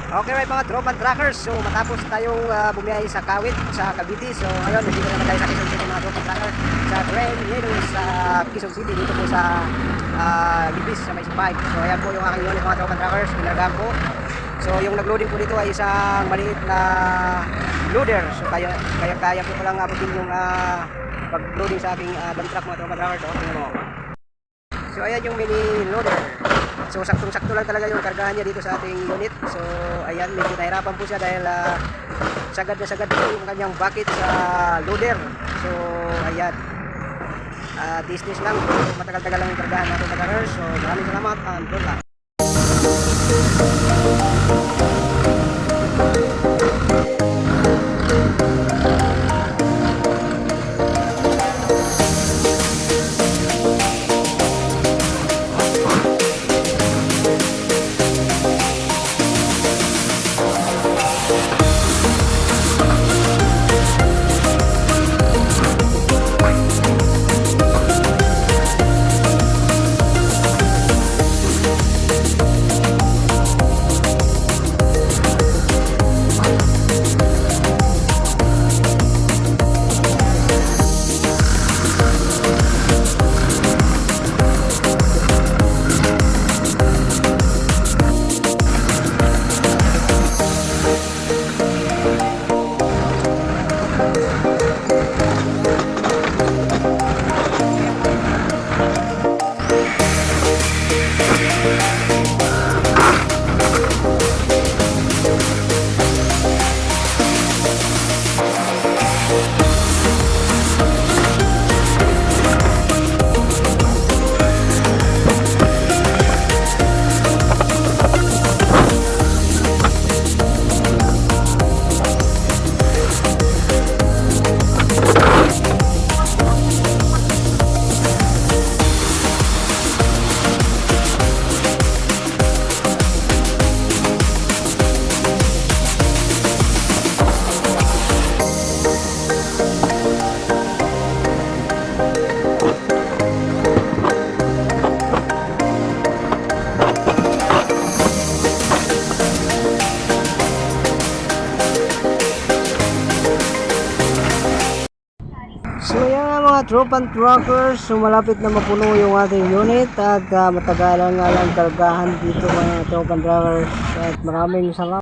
Okay, right mga tropan trackers. So matapos tayong bumiyahe sa Kawit, sa Cavite. So ngayon, nandito naman tayo sa Quezon City mga tropan trackers. Sa Grand Yellow sa Quezon City, dito po sa Libis, sa May Spike. So ayan po yung aking unit mga tropan trackers, pinargahan ko. So yung nagloading po dito ay isang maliit na loader. So kaya po palang abutin yung pag-loading sa aking dump truck mga tropan trackers. So tingnan mo. So ayan yung mini loader. So saktong-sakto lang talaga yung kargahan niya dito sa ating unit. So ayan, medyo nahirapan po siya dahil sagad na sagad po yung kanyang bucket sa loader. So ayan, business lang. So, matagal-tagal lang yung kargahan natin taga-hers. So maraming salamat and good luck. So yan nga mga tropan truckers, so malapit na mapuno yung ating unit at matagalan nga lang kargahan dito mga tropan truckers at maraming salamat.